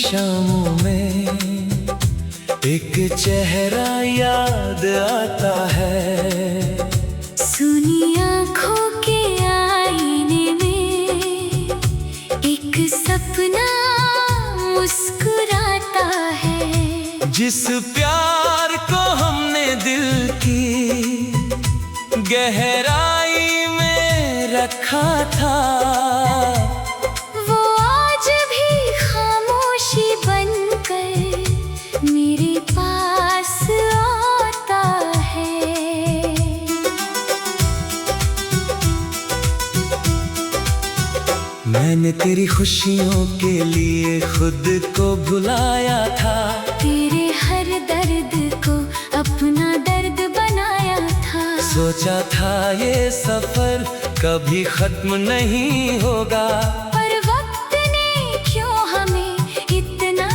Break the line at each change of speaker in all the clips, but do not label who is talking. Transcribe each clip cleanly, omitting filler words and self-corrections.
शामों में एक चेहरा याद आता है।
सुनी आँखों के आईने में एक सपना मुस्कुराता है।
जिस प्यार को हमने दिल की गहराई में रखा था,
वो आज भी खामोशी बनकर मेरे पास आता है।
मैंने तेरी खुशियों के लिए खुद को भुलाया था।
तेरे हर दर्द को अपना दर्द बनाया था।
सोचा था ये सफर कभी खत्म नहीं होगा,
पर वक्त ने क्यों हमें इतना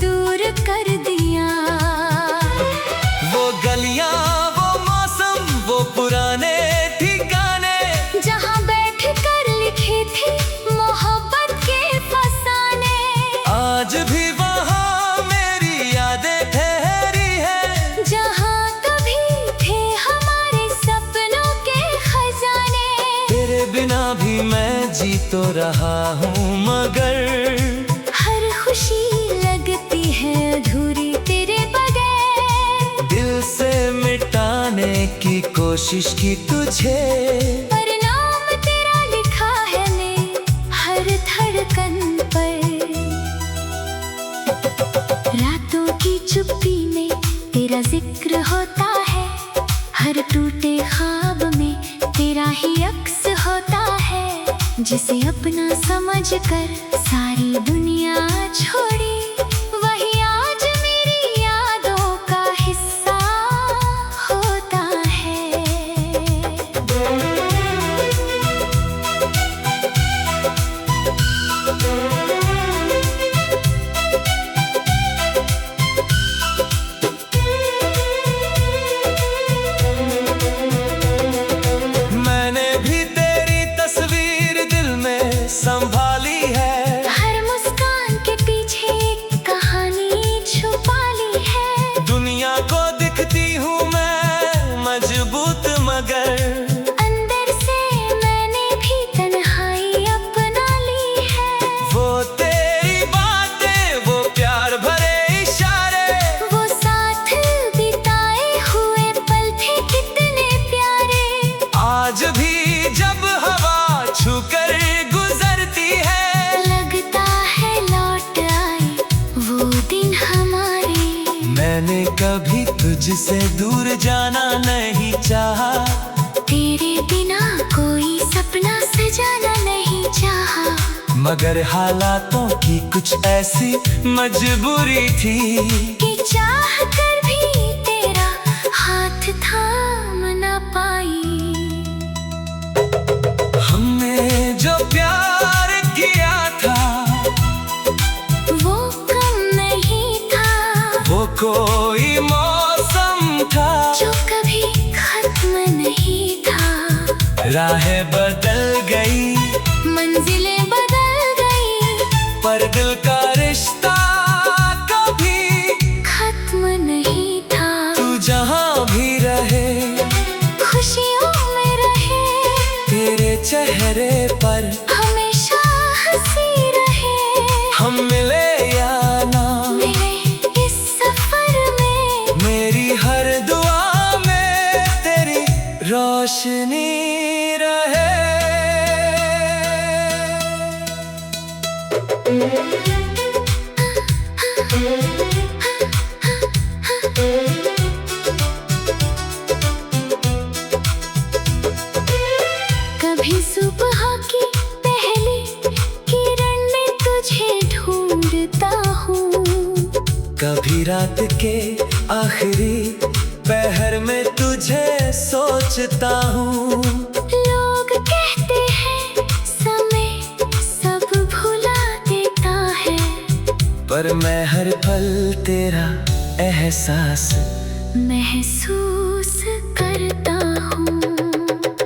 दूर कर दिया।
वो गलियां, वो मौसम, वो पुराने ठिकाने
जहाँ बैठ कर लिखे थे मोहब्बत के फसाने,
आज भी वहाँ मेरी यादें ठहरी है।
जहाँ कभी थे हमारे सपनों के खजाने।
तेरे बिना भी मैं जी तो रहा हूँ, मगर
हर खुशी लगती है अधूरी तेरे बगैर।
दिल से मिटाने की कोशिश की तुझे,
पर नाम तेरा लिखा है मैं हर धड़कन पर। रातों की चुप्पी में तेरा जिक्र होता है। हर टूटे ख्वाब में तेरा ही अक्स होता है। जिसे अपना समझ कर सारी दुनिया छोड़ी, वही आज मेरी यादों का हिस्सा होता है।
मैंने भी तेरी तस्वीर दिल में संभाली है।
हर मुस्कान के पीछे एक कहानी छुपा ली है।
दुनिया को दिखती हूँ मैं मजबूत, मगर
अंदर से मैंने भी तन्हाई अपना ली है।
वो तेरी बातें, वो प्यार भरे इशारे,
वो साथ बिताए हुए पल थे कितने प्यारे।
आज भी जब हवा छूकर गुजरती है,
लगता है लौट आए वो दिन हमारे।
मैंने कभी तुझसे दूर जाना नहीं चाहा,
तेरे बिना कोई सपना सजाना नहीं चाहा।
मगर हालातों की कुछ ऐसी मजबूरी थी
कि चाह कर भी तेरा हाथ थाम न पाई।
हमने जो प्यार किया था
वो कम नहीं था,
वो कोई मौसम था
जो कभी खत्म नहीं था।
राहें बदल गई,
मंजिलें बदल गई,
पर दिल का रिश्ता कभी
खत्म नहीं था।
तू जहाँ भी रहे,
खुशियों में रहे,
तेरे चेहरे पर
हमेशा हंसी रहे।
हम मिले या ना,
मिले इस सफर में,
मेरी हर दुआ में तेरी रोशनी रहे।
कभी सुबह की पहली किरण में तुझे ढूंढता हूँ।
कभी रात के आखिरी पहर में तुझे सोचता हूँ।
लोग कहते हैं समय सब भुला देता है,
पर मैं हर पल तेरा एहसास
महसूस करता हूँ।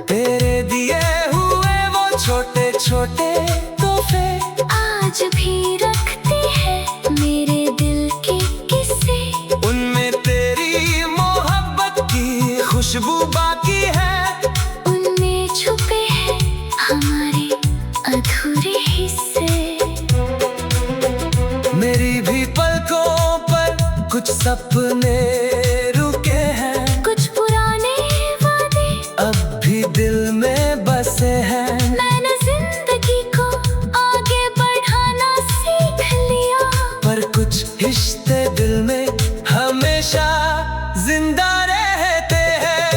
तेरे दिए हुए वो छोटे छोटे तोहफे
आज भी रखती है
कुछ सपने रुके हैं,
कुछ पुराने वादे
अब भी दिल में बसे हैं।
मैंने जिंदगी को आगे बढ़ाना सीख लिया,
पर कुछ रिश्ते दिल में हमेशा जिंदा रहते हैं।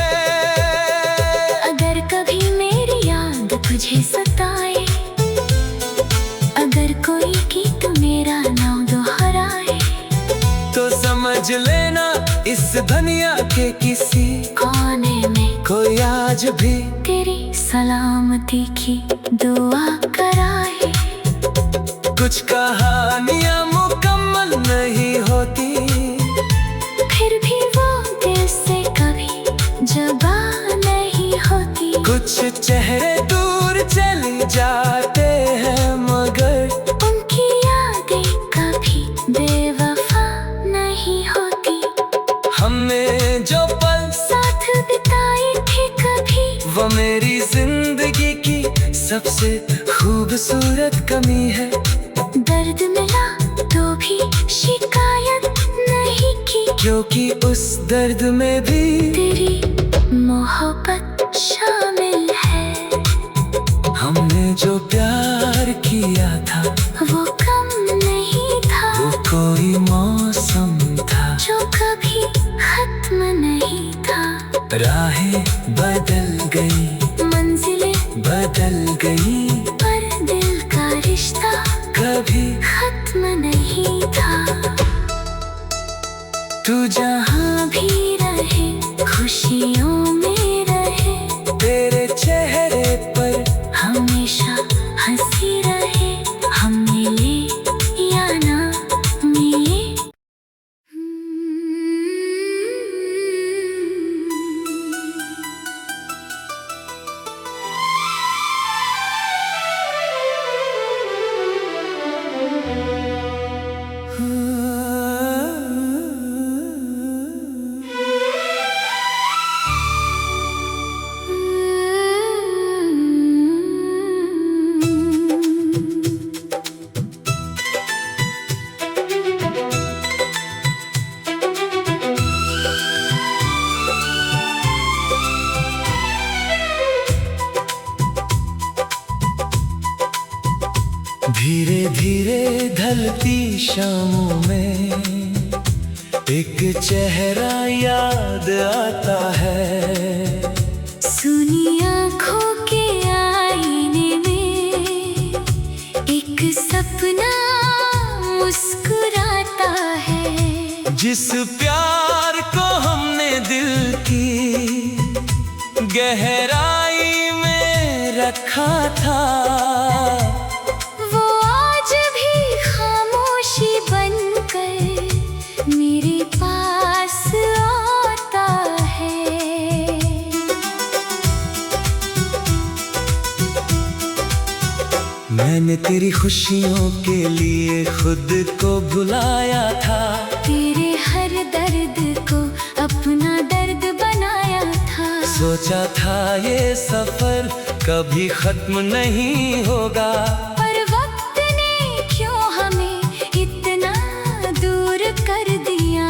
अगर कभी मेरी याद तुझे सताए, अगर कोई गीत मेरा नाम दोहराए,
तो समझ लेना इस दुनिया के किसी
कोने में
कोई आज भी
तेरी सलामती की दुआ कराए।
कुछ कहानियां मुकम्मल नहीं होती,
फिर भी वो दिल से कभी जुदा नहीं होती।
कुछ चेहरे दूर चले जाते हैं, मगर
उनकी यादें कभी बेवफा नहीं होती।
हमने जो पल
साथ बिताए थे कभी,
वो मेरी जिंदगी की सबसे खूबसूरत कमी है।
दर्द मिला तो भी शिकायत नहीं की,
क्योंकि उस दर्द में भी
तेरी मोहब्बत शामिल है।
हमने जो प्यार किया था,
वो कम नहीं था,
वो कोई मौसम था
जो कभी खत्म नहीं था।
राहें बदल गई,
मंजिलें
बदल गई,
पर दिल का रिश्ता
कभी
खत्म नहीं था।
तू
जहाँ भी रहे खुशियों में रहे,
तेरे चेहरे पर
हमेशा हंसी रहे। हम मिले या ना मिले,
धीरे धीरे ढलती शामों में एक चेहरा याद आता है।
सुनी आँखों के आईने में एक सपना मुस्कुराता है।
जिस प्यार को हमने दिल की गहराई में रखा था,
वो आज भी खामोशी बनकर मेरे पास आता है।
मैंने तेरी खुशियों के लिए खुद को भुलाया था,
तेरे हर दर्द को अपना दर्द बनाया था।
सोचा था ये सफर कभी खत्म नहीं होगा,
पर वक्त ने क्यों हमें इतना दूर कर दिया।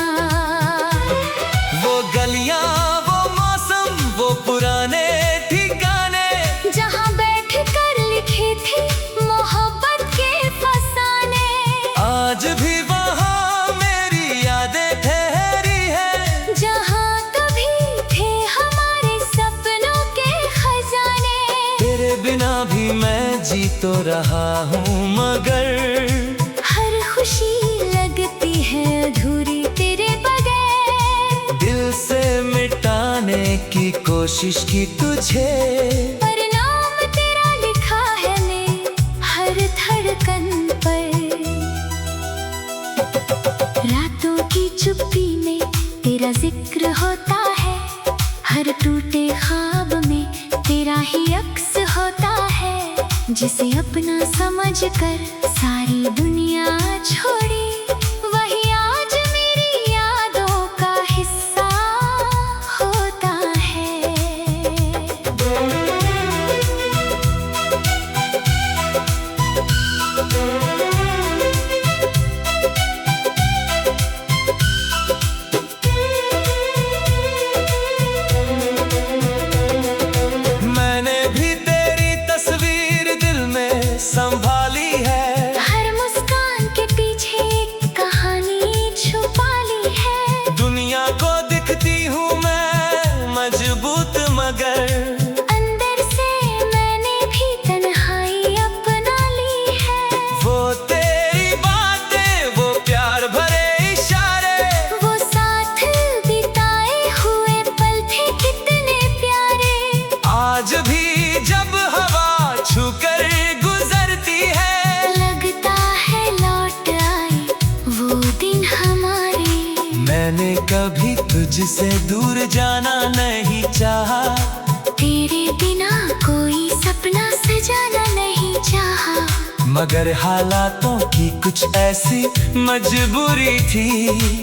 वो गलियां, वो मौसम, वो पुराने ठिकाने,
जहाँ बैठ कर लिखे थे मोहब्बत के फसाने,
आज भी वहाँ मेरी यादें ठहरी है।
जहाँ कभी थे हमारे सपनों के खजाने।
तेरे बिना भी मैं जी तो रहा हूँ, मगर
हर खुशी लगती है अधूरी तेरे बगैर।
दिल से मिटाने की कोशिश की तुझे,
पर नाम तेरा लिखा है मैं हर धड़कन पर। रातों की चुप्पी में तेरा जिक्र होता है, हर टूटे ख्वाब में तेरा ही अक्स होता है। जिसे अपना समझ कर सारी दुनिया छोड़ी, वही आज मेरी यादों का हिस्सा होता है।
मैंने कभी तुझसे दूर जाना नहीं चाहा।
तेरे बिना कोई सपना सजाना नहीं चाहा।
मगर हालातों की कुछ ऐसी मजबूरी थी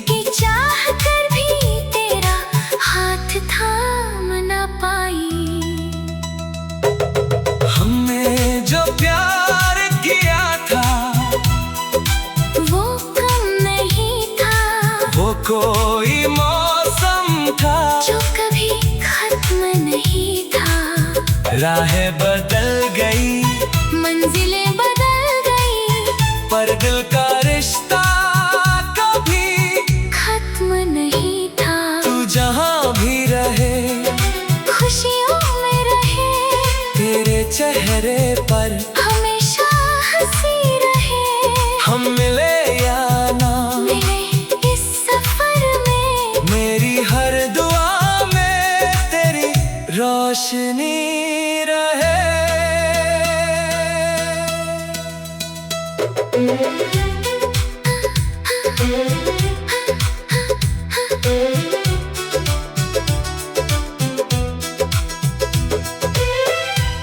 कि चाह कर भी तेरा हाथ थाम ना पाई।
हमने जो प्यार किया था
वो कम नहीं था।
वो कोई मौसम था
जो कभी खत्म नहीं था।
राहें बदल गई,
मंजिलें बदल गई,
पर दिल का रिश्ता कभी
खत्म नहीं था।
तू जहाँ भी रहे,
खुशियों में रहे,
तेरे चेहरे पर
हमेशा हंसी रहे।
हम मिले या ना
मिले इस सफर में,
मेरी हर दुआ में तेरी रोशनी रहे।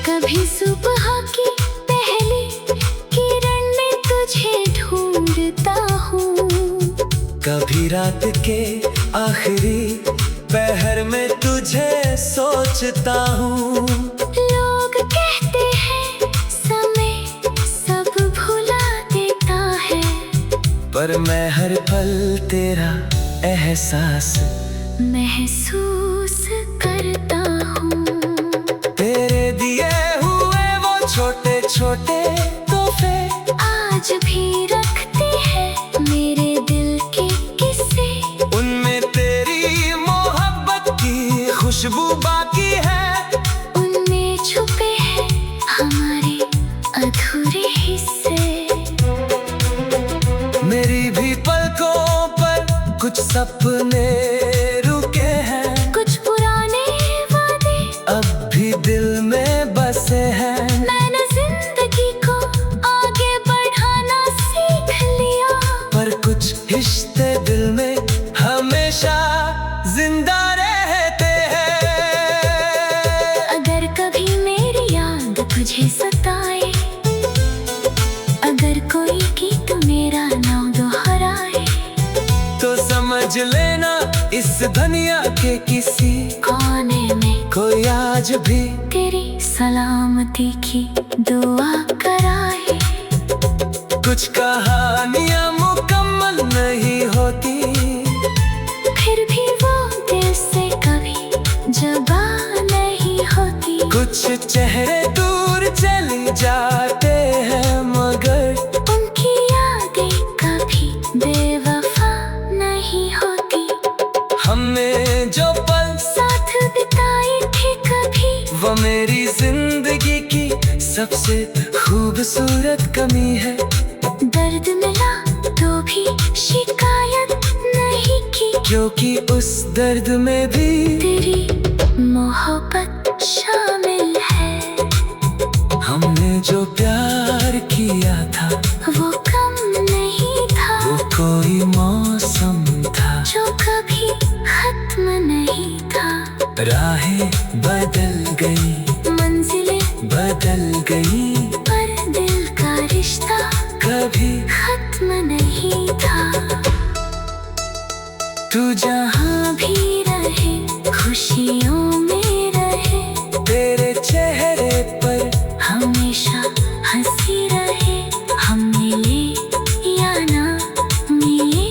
कभी सुबह की पहली किरण में तुझे ढूंढता हूँ।
कभी रात के आखिरी पहर में तुझे सोचता हूँ।
लोग कहते हैं समय सब भुला देता है,
पर मैं हर पल तेरा एहसास
महसूस करता हूँ।
तेरे दिए हुए वो छोटे छोटे तोहफे
आज भी रखते हैं मेरे दिल के किस्से।
उनमें तेरी मोहब्बत की खुशबू बाकी है।
उनमें छुपे हैं हमारे अधूरे हिस्से।
मेरी भी पलकों पर कुछ सपने रुके हैं,
कुछ पुराने वादे
अब भी दिल में बसे हैं।
मैंने जिंदगी को आगे बढ़ाना सीख लिया,
पर कुछ रिश्ते दिल में हमेशा जिंदा रहते हैं।
अगर कभी मेरी याद तुझे सताए, अगर कोई गीत मेरा नाम दोहराए,
तो समझ लेना इस दुनिया के किसी
कोने में
कोई आज भी
तेरी सलामती की दुआ कराए।
कुछ कहानियां मुकम्मल नहीं होती,
फिर भी वो दिल से कभी जुदा नहीं होती।
कुछ चेहरे दूर चले जाते हैं, मगर
उनकी यादें कभी बेवफा नहीं होती।
हमने जो पल
साथ बिताए थे कभी,
वो मेरी जिंदगी की सबसे खूबसूरत कमी है।
दर्द मिला तो भी शिकायत नहीं की,
क्योंकि उस दर्द में भी
तेरी मोहब्बत शामिल है।
हमने जो प्यार किया था
वो कम नहीं था।
वो कोई मौसम था
जो कभी खत्म नहीं था।
राहें बदल गई,
मंजिलें
बदल गई,
पर दिल का रिश्ता
कभी
खत्म नहीं था।
तू
जहाँ भी रहे, खुशियों में रहे,
तेरे चेहरे पर
हमेशा हंसी रहे। हम मिले या ना मिले।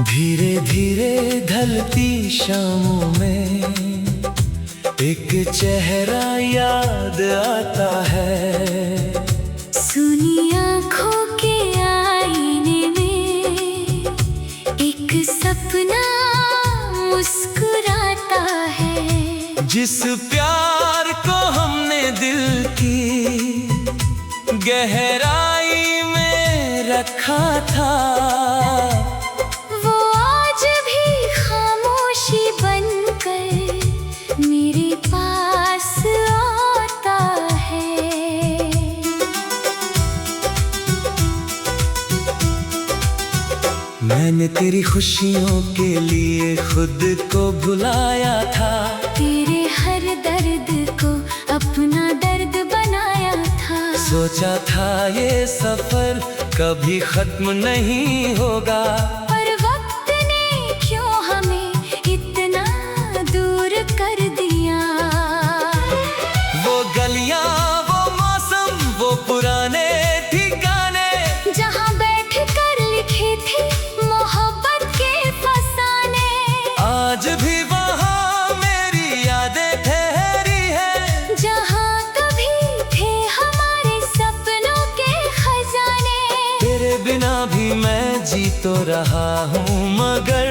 धीरे धीरे ढलती शामों में एक चेहरा याद आता है,
सुनी आँखों के आईने में एक सपना मुस्कुराता है।
जिस प्यार को हमने दिल की गहराई में रखा था,
वो आज भी खामोशी बनकर मेरे पास आता है।
मैंने तेरी खुशियों के लिए खुद को भुलाया था,
तेरे हर दर्द को अपना दर्द बनाया था।
सोचा था ये सफर कभी खत्म नहीं होगा,
पर वक्त ने क्यों हमें इतना दूर कर दिया।
वो गलियां, वो मौसम, वो पुराने ठिकाने,
जहाँ बैठ कर लिखे थे मोहब्बत के फसाने,
आज भी वहाँ मेरी यादें ठहरी है।
जहाँ कभी थे हमारे सपनों के खजाने।
तेरे बिना भी मैं जी तो रहा हूँ, मगर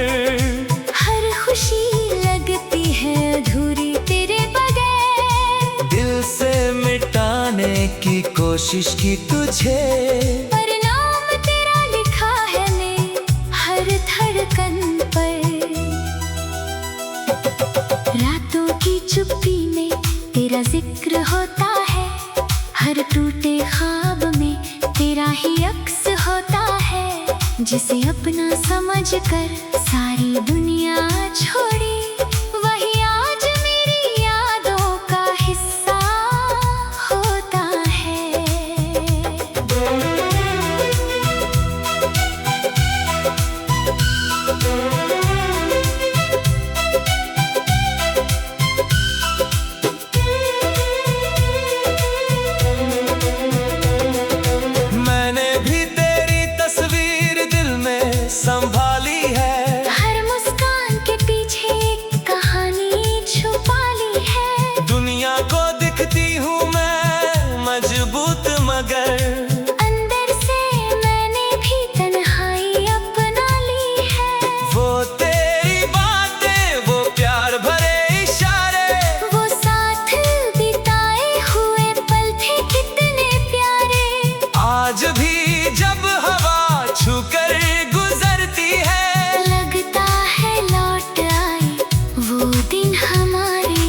हर खुशी लगती है अधूरी तेरे बगैर।
दिल से मिटाने की कोशिश की तुझे,
पर नाम तेरा लिखा है मैं हर धड़कन पर। रातों की चुप्पी में तेरा जिक्र होता है, हर टूटे ख्वाब में तेरा ही अक्स होता है। जिसे अपना समझ कर सारी दुनिया छोड़ी, वही आज मेरी यादों का हिस्सा होता है।
मैंने भी तेरी तस्वीर दिल में संभाली है,
हर मुस्कान के पीछे एक कहानी छुपा ली है।
दुनिया को दिखती हूँ मैं मजबूत, मगर
अंदर से मैंने भी तन्हाई अपना ली है।
वो तेरी बातें, वो प्यार भरे इशारे,
वो साथ बिताए हुए पल थे कितने प्यारे।
आज भी जब हवा छूकर गुजरती है,
लगता है लौट आए वो दिन हमारे।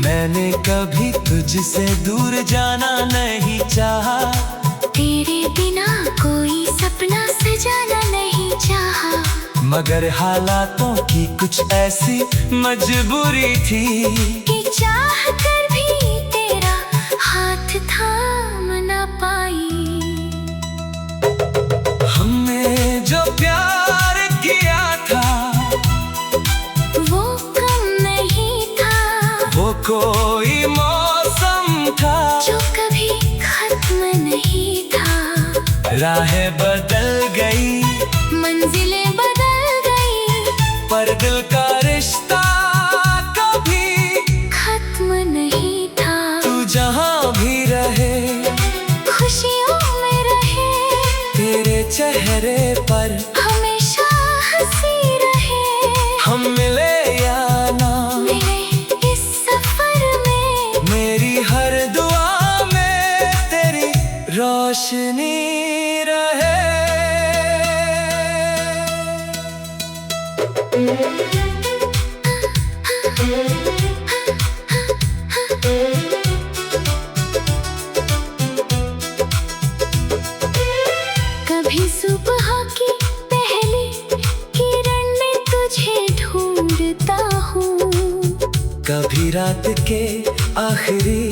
मैंने कभी तुझसे दूर जाना नहीं चाहा,
तेरे बिना कोई सपना सजाना नहीं चाहा।
मगर हालातों की कुछ ऐसी मजबूरी थी
कि चाह कर भी तेरा हाथ थाम न पाई।
हमने जो प्यार किया था,
वो कम नहीं था,
वो कोई मौसम था,
जो कभी खत्म नहीं था।
राहें बदल गई,
मंजिलें बदल गई,
पर दिल का रिश्ता कभी
खत्म नहीं था।
तू जहाँ भी रहे,
खुशियों में रहे,
तेरे चेहरे पर
हमेशा हंसी रहे।
हम मिले या ना,
मिले इस सफर में,
मेरी हर दुआ में तेरी रोशनी रहे।
कभी सुबह की पहली किरण में तुझे ढूंढता हूँ,
कभी रात के आखिरी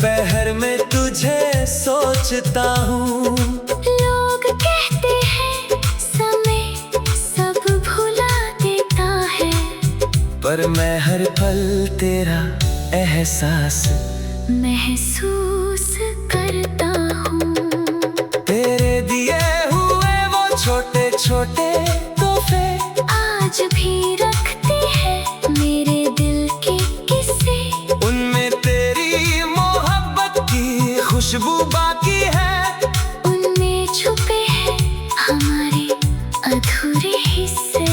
पहर में तुझे सोचता हूँ।
लोग कहते हैं समय सब भुला देता है,
पर मैं हर पल तेरा एहसास
महसूस करता हूँ।
तेरे दिए हुए वो छोटे छोटे तोहफे
आज भी रखते हैं मेरे दिल के किस्से।
उन खुशबू बाकी है,
उनमें छुपे हैं हमारे अधूरे हिस्से।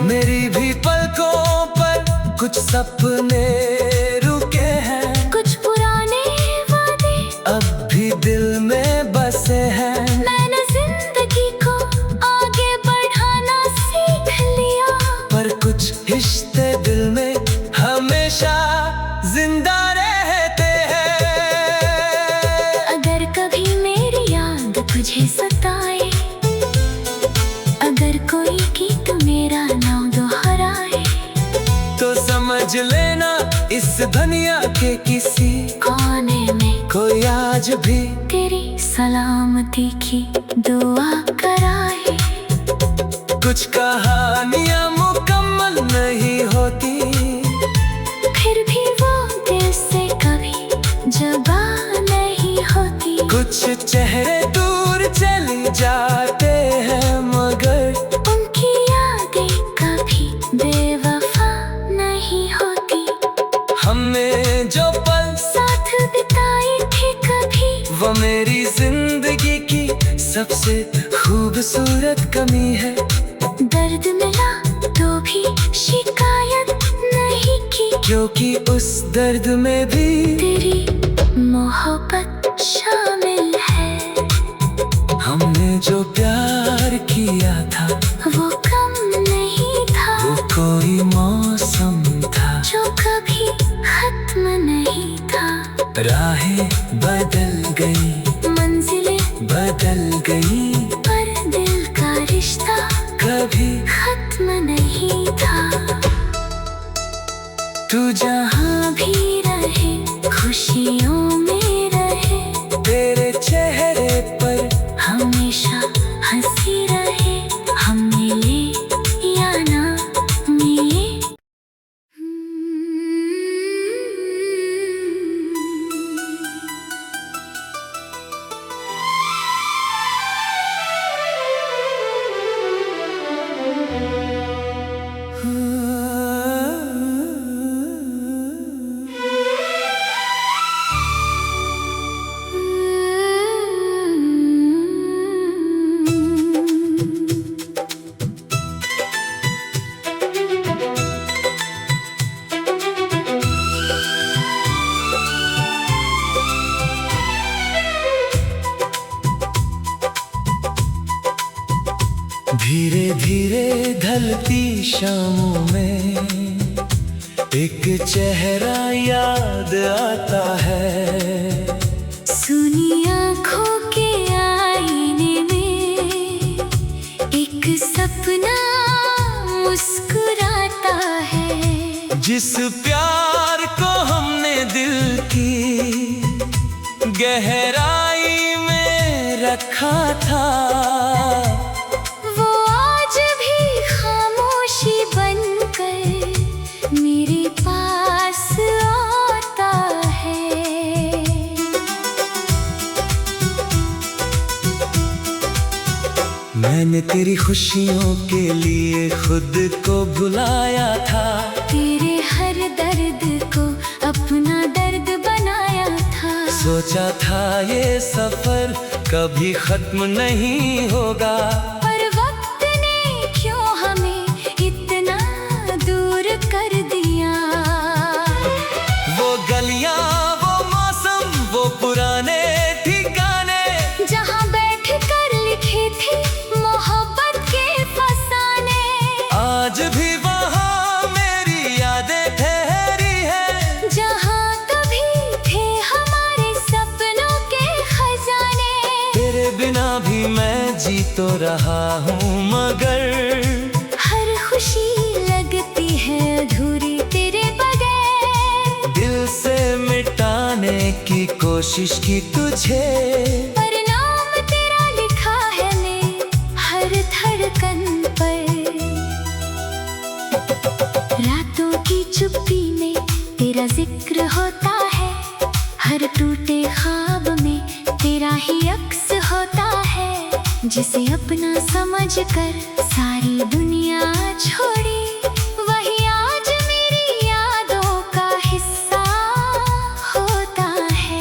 मेरी भी पलकों पर कुछ सपने रुके हैं,
कुछ पुराने वादे
अब भी दिल में बसे हैं।
मैंने जिंदगी को आगे बढ़ाना सीख लिया,
पर कुछ रिश्ते दिल में हमेशा जिंदा रहते हैं।
अगर कभी मेरी याद तुझे सताए, अगर कोई गीत मेरा नाम दोहराए,
तो समझ लेना इस दुनिया के किसी
कोने में
कोई आज भी
तेरी सलामती की दुआ कराए।
कुछ कहानियां मुकम्मल नहीं होती,
फिर भी वो दिल से कभी जुदा नहीं होती।
कुछ चेहरे दूर चले जाते हैं, मगर
उनकी यादें कभी बेवफा नहीं होती।
हमने जो पल
साथ बिताए थे कभी,
वो मेरी जिंदगी की सबसे खूबसूरत कमी है।
दर्द मिला तो भी शिकायत नहीं की,
क्योंकि उस दर्द में भी
तेरी मोहब्बत शामिल है।
हमने जो प्यार किया था,
वो कम नहीं था,
वो कोई मौसम था
जो कभी खत्म नहीं था।
राहें बदल गई,
मंजिलें
बदल गई,
पर दिल का रिश्ता
कभी
खत्म नहीं था।
तू
जहाँ भी रहे खुशियों में रहे,
तेरे चेहरे पर
हमेशा हंसी रहे। हम मिले या ना मिले,
धीरे धीरे ढलती शामों में एक चेहरा याद आता है।
सुनी आँखों के आईने में एक सपना मुस्कुराता है।
जिस प्यार को हमने दिल की गहराई में रखा था,
वो आज भी खामोशी बनकर मेरे पास आता है।
मैंने तेरी खुशियों के लिए खुद को भुलाया था,
तेरे हर दर्द को अपना दर्द बनाया था।
सोचा था ये सफर कभी खत्म नहीं होगा,
पर वक्त ने क्यों हमें इतना दूर कर दिया।
वो गलियां, वो मौसम, वो पुराने ठिकाने,
जहाँ बैठ कर लिखे थे मोहब्बत के फसाने,
आज भी वहाँ मेरी यादें ठहरी है।
जहाँ कभी थे हमारे सपनों के खजाने।
तेरे बिना भी मैं जी तो रहा हूँ, मगर
हर खुशी लगती है अधूरी तेरे बगैर।
दिल से मिटाने की कोशिश की तुझे,
पर नाम तेरा लिखा है मैं हर धड़कन पर। रातों की चुप्पी में तेरा जिक्र होता है, हर टूटे ख्वाब में तेरा ही अक्स होता है। जिसे अपना समझ कर सारी दुनिया छोड़ी, वही आज मेरी यादों का हिस्सा होता है।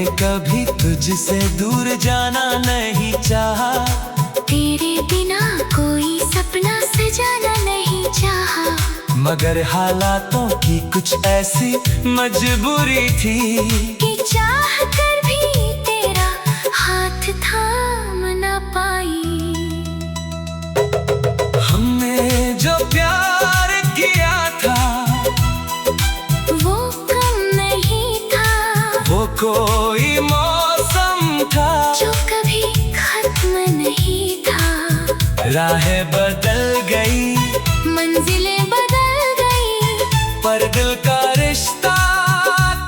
कभी तुझसे दूर जाना नहीं चाहा।
तेरे बिना कोई सपना सजाना नहीं चाहा।
मगर हालातों की कुछ ऐसी मजबूरी थी
कि चाह कर भी तेरा हाथ थाम न पाई।
हमने जो प्यार किया था
वो कम नहीं था,
वो कोई मौसम था
जो कभी खत्म नहीं था।
राहें बदल गई,
मंजिलें बदल गई,
पर दिल का रिश्ता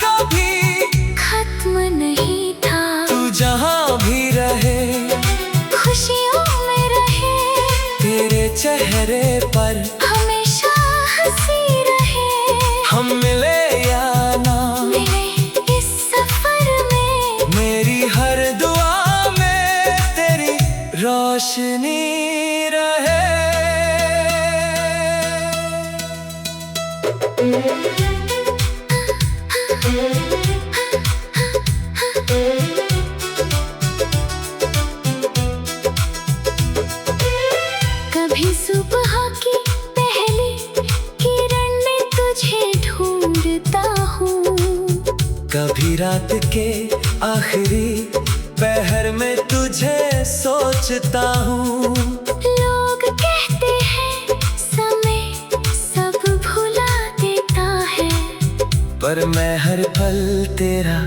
कभी
खत्म नहीं था।
तू जहाँ भी रहे,
खुशियों में रहे,
तेरे चेहरे पर
हमेशा हंसी रहे।
हम मिले या ना
मिले इस सफर में,
मेरी हर दुआ में तेरी रोशनी रहे।
कभी सुबह की पहली किरण में तुझे ढूंढता हूँ,
कभी रात के आखिरी पहर में तुझे सोचता हूँ।
लोग कहते हैं समय सब भुला देता है,
पर मैं हर पल तेरा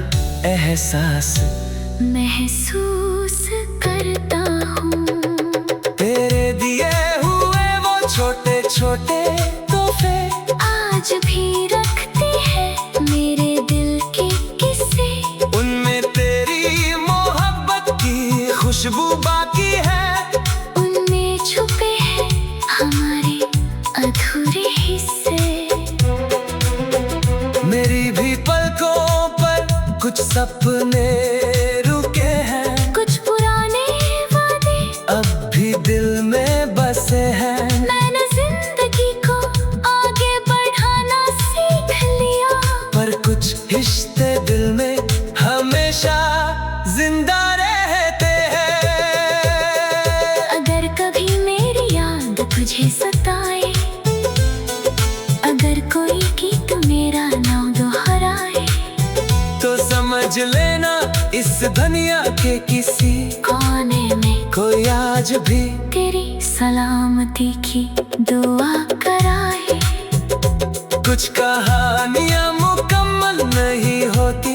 एहसास
महसूस करता हूँ।
तेरे दिए हुए वो छोटे छोटे तोहफे
आज भी रखते हैं मेरे दिल के किस्से,
उनमें तेरी मोहब्बत की खुशबू बाकी है।
उनमें छुपे हैं हमारे अधूरे हिस्से।
मेरी भी पलकों पर कुछ सपने रुके हैं,
कुछ पुराने वादे
अब भी दिल में बसे हैं।
मैंने जिंदगी को आगे बढ़ाना सीख लिया,
पर कुछ रिश्ते दिल में हमेशा जिंदा रहते हैं।
अगर कभी मेरी याद तुझे सताए, अगर कोई गीत मेरा नाम दोहराए,
तो समझ लेना इस दुनिया के किसी
कोने में
कोई आज भी
तेरी सलामती की दुआ कराए।
कुछ कहानियां मुकम्मल नहीं होती,